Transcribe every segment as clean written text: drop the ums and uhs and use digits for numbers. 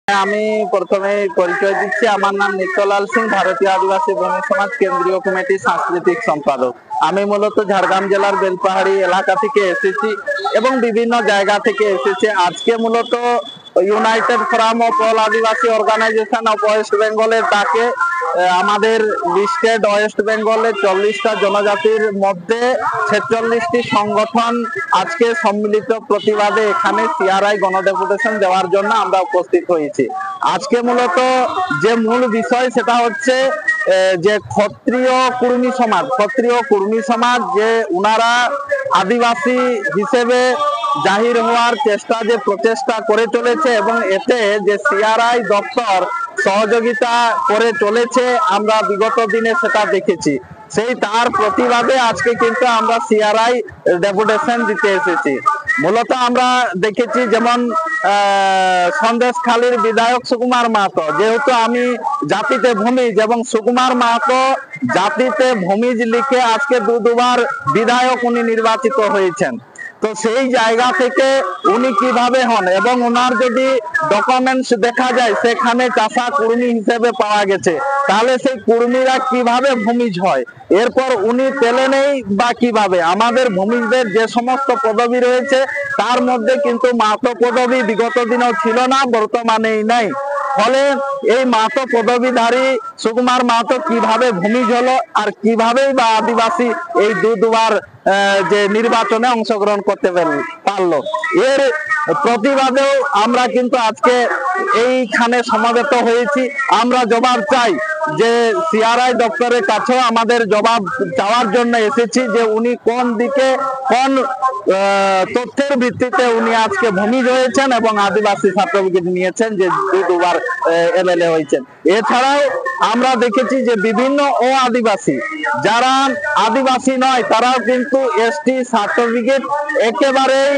আমি প্রথমে পরিচয় দিচ্ছি। আমার নাম নিত্যলাল সিং, ভারতীয় আদিবাসী ভূমি সমাজ কেন্দ্রীয় কমিটির সাংস্কৃতিক সম্পাদক। আমি মূলত ঝাড়গ্রাম জেলার বেলপাহাড়ি এলাকা থেকে এসেছি এবং বিভিন্ন জায়গা থেকে এসেছি। আজকে মূলত united forum of all Adivasi organisation of west বেঙ্গলের ডাকে আমাদের লিস্টেড ওয়েস্ট বেঙ্গলের 40টা জনজাতির মধ্যে 46টি সংগঠন আজকে সম্মিলিত প্রতিবাদে এখানে সিআরআই গণডেপুটেশন দেওয়ার জন্য আমরা উপস্থিত হয়েছি। আজকে মূলত যে মূল বিষয় সেটা হচ্ছে যে ক্ষত্রিয় কুর্মী সমাজ যে উনারা আদিবাসী হিসেবে জাহির হওয়ার প্রচেষ্টা করে চলেছে এবং এতে যে সিআরআই দপ্তর সহযোগিতা করে চলেছে আমরা বিগত দিনে সেটা দেখেছি। সেই তার প্রতিবাদে আজকে কিন্তু আমরা সিআরআই ডেপুটেশন দিতে এসেছি। মূলত আমরা দেখেছি যেমন সন্দেশখালীর বিধায়ক সুকুমার মাহাতো, যেহেতু আমি জাতিতে ভূমিজ এবং সুকুমার মাহাতো জাতিতে ভূমিজ লিখে আজকে দুবার বিধায়ক উনি নির্বাচিত হয়েছেন। তো সেই জায়গা থেকে উনি কিভাবে হন এবং ওনার যদি ডকুমেন্টস দেখা যায় সেখানে চাষা কুর্মী হিসেবে পাওয়া গেছে, তাহলে সেই কুর্মীরা কিভাবে ভূমিজ হয়? এরপর উনি পেলেনই বা কিভাবে? আমাদের ভূমিজদের যে সমস্ত পদবি রয়েছে তার মধ্যে কিন্তু মাহাতো পদবি বিগত দিনেও ছিল না, বর্তমানেই নাই। ফলে এই মাহাতো পদবীধারী সুকুমার মাহাতো কিভাবে ভূমিজ হলো আর কিভাবেই বা আদিবাসী এই দুবার যে নির্বাচনে অংশগ্রহণ করতে পারলো? এর প্রতিবাদেও আমরা কিন্তু আজকে এইখানে সমবেত হয়েছি। আমরা জবাব চাই যে সিআরআই দপ্তরের কাছেও আমাদের জবাব চাওয়ার জন্য এসেছি যে উনি কোন দিকে কোন তথ্যের ভিত্তিতে উনি আজকে ভূমিজ হয়েছেন এবং আদিবাসী সার্টিফিকেট নিয়েছেন, যে দুবার এমএলএ হয়েছেন। এছাড়াও আমরা দেখেছি যে বিভিন্ন ও আদিবাসী যারা আদিবাসী নয় তারাও কিন্তু এসটি সার্টিফিকেট একেবারেই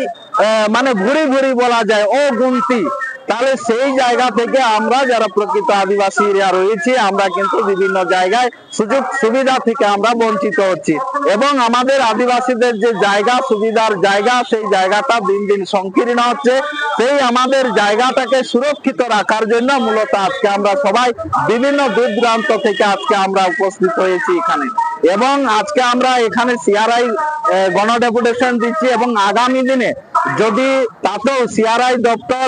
মানে ভুরি ভুরি বলা যায় ও গুনতি। তাহলে সেই জায়গা থেকে আমরা যারা প্রকৃত আদিবাসীরা রয়েছি আমরা কিন্তু বিভিন্ন জায়গায় সুযোগ সুবিধা থেকে আমরা বঞ্চিত হচ্ছি এবং আমাদের আদিবাসীদের যে সুবিধার জায়গা সেই জায়গাটা দিন দিন সংকীর্ণ হচ্ছে। সেই আমাদের জায়গাটাকে সুরক্ষিত রাখার জন্য মূলত আজকে আমরা সবাই বিভিন্ন দূর দূরান্ত থেকে আজকে আমরা উপস্থিত হয়েছি এখানে এবং আজকে আমরা এখানে সিআরআই গণডেপুটেশন দিচ্ছি এবং আগামী দিনে যদি তাতেও সিআরআই দপ্তর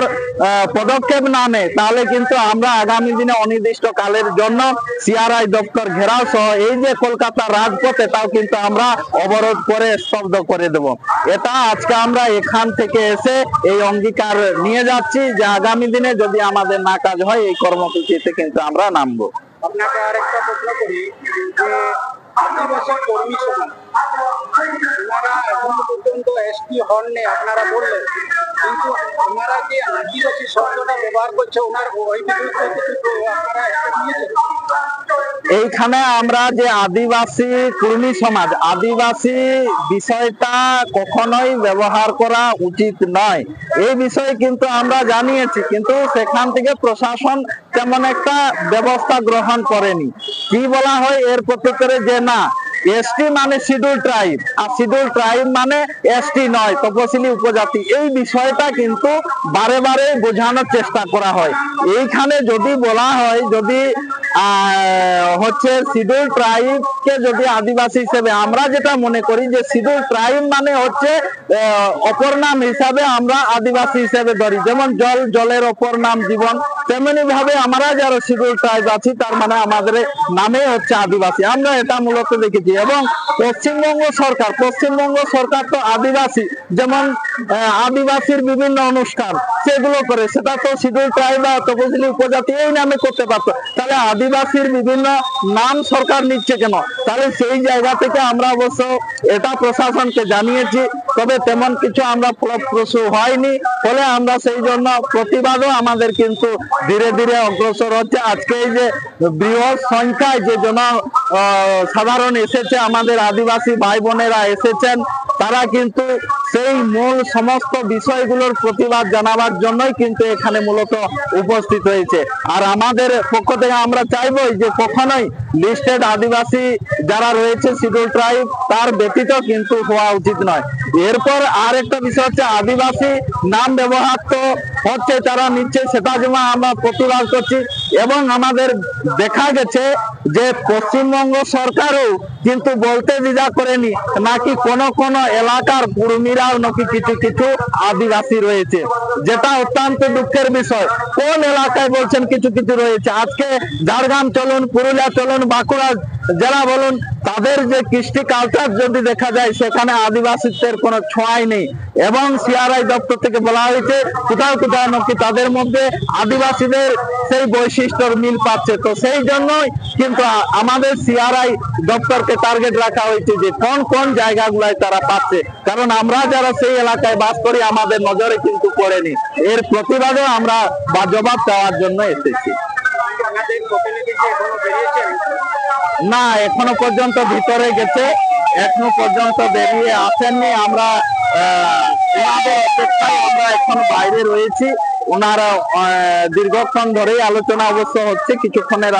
পদক্ষেপ না নেয় তাহলে কিন্তু আমরা আগামী দিনে অনির্দিষ্ট কালের জন্য সিআরআই দপ্তর ঘেরাও সহ এই যে কলকাতা রাজপথ এটাও কিন্তু আমরা অবরোধ করে স্তব্ধ করে দেব। এটা আজকে আমরা এখান থেকে এসে এই অঙ্গীকার নিয়ে যাচ্ছি যে আগামী দিনে যদি আমাদের না কাজ হয় এই কর্মসূচিতে কিন্তু আমরা নামবো। আপনাকে আরেকটা প্রশ্ন করি যে আদিবাসী কর্মী সমাজ ওনারা এখন পর্যন্ত এসপি হননি আপনারা বললেন, কিন্তু ওনারা যে আদিবাসী শব্দটা ব্যবহার করছে ওনার ওই বিরুদ্ধে আপনারা নিয়েছেন? এইখানে আমরা যে আদিবাসী কর্মী সমাজ আদিবাসী বিষয়টা কখনোই ব্যবহার করা উচিত নয়, এই বিষয়ে কিন্তু আমরা জানিয়েছি, কিন্তু সেখান থেকে প্রশাসন তেমন একটা ব্যবস্থা গ্রহণ করেনি। কি বলা হয় এর প্রত্যুত্তরে যে না এসটি মানে শিডিউল ট্রাইব আর শিডিউল ট্রাইব মানে এসটি নয় তপশিলি উপজাতি, এই বিষয়টা কিন্তু বারে বারে বোঝানোর চেষ্টা করা হয়। এইখানে যদি বলা হয় যদি হচ্ছে শিডিউল ট্রাইবকে যদি আদিবাসী হিসেবে আমরা যেটা মনে করি যে শিডিউল ট্রাইব মানে হচ্ছে অপর নাম হিসাবে আমরা আদিবাসী হিসেবে ধরি, যেমন জলের অপর নাম জীবন, তেমনি ভাবে আমরা যারা শিডিউল ট্রাইব আছি তার মানে আমাদের নামে হচ্ছে আদিবাসী। আমরা এটা মূলত দেখেছি এবং পশ্চিমবঙ্গ সরকার তো আদিবাসী, যেমন আদিবাসীর বিভিন্ন অনুষ্ঠান সেগুলো করে, সেটা তো শিডিউল ট্রাইব বা তপশিলি উপজাতি এই নামে করতে পারতো, তাহলে আদিবাসীর বিভিন্ন নাম সরকার নিচ্ছে কেন? তাহলে সেই জায়গা থেকে আমরা অবশ্য এটা প্রশাসনকে জানিয়েছি, তবে তেমন কিছু আমরা ফলপ্রসূ হয়নি। ফলে আমরা সেই জন্য প্রতিবাদও আমাদের কিন্তু ধীরে ধীরে অগ্রসর হচ্ছে। আজকে এই যে বৃহৎ সংখ্যায় যে সাধারণ এসেছে, আমাদের আদিবাসী ভাই বোনেরা এসেছেন, তারা কিন্তু সেই মূল সমস্ত বিষয়গুলোর প্রতিবাদ জানাবার জন্যই কিন্তু এখানে মূলত উপস্থিত হয়েছে। আর আমাদের পক্ষ থেকে আমরা চাইবো যে কখনোই লিস্টেড আদিবাসী যারা রয়েছে শিডিউল ট্রাইব তার ব্যতীত কিন্তু হওয়া উচিত নয়। এরপর আর একটা বিষয় হচ্ছে আদিবাসী নাম ব্যবহার তো হচ্ছে, তারা নিচ্ছে, সেটা যেমন আমরা প্রতিবাদ করছি। এবং আমাদের দেখা গেছে যে পশ্চিমবঙ্গ সরকারও কিন্তু বলতে দ্বিধা করেনি, নাকি কোন কোন এলাকার কুর্মীরাও নাকি কিছু কিছু আদিবাসী রয়েছে, যেটা অত্যন্ত দুঃখের বিষয়। কোন এলাকায় বলছেন কিছু কিছু রয়েছে? আজকে ঝাড়গ্রাম চলুন, পুরুলিয়া চলুন, বাঁকুড়া জেলা বলুন, তাদের যে কৃষ্টি কালচার যদি দেখা যায় সেখানে আদিবাসীদের কোনো ছোঁয়াই নেই। এবং সিআরআই দপ্তর থেকে বলা হয়েছে কোথাও কোথাও নাকি তাদের মধ্যে আদিবাসীদের সেই বৈশিষ্ট্যর মিল পাচ্ছে। তো সেই জন্যই কিন্তু আমাদের সিআরআই দপ্তরকে টার্গেট রাখা হয়েছে যে কোন কোন জায়গাগুলোয় তারা পাচ্ছে, কারণ আমরা যারা সেই এলাকায় বাস করি আমাদের নজরে কিন্তু পড়েনি। এর প্রতিবাদেও আমরা বা জবাব দেওয়ার জন্য এসেছি। আমাদের প্রতিনিধি যে এখনো বেরিয়েছেন, না, এখনো পর্যন্ত ভিতরে গেছে, এখনো পর্যন্ত বেরিয়ে আসেননি। আমরা ওনাদের অপেক্ষায় আমরা এখনো বাইরে রয়েছি। ওনারা দীর্ঘক্ষণ ধরেই আলোচনা অবশ্য হচ্ছে, কিছুক্ষণের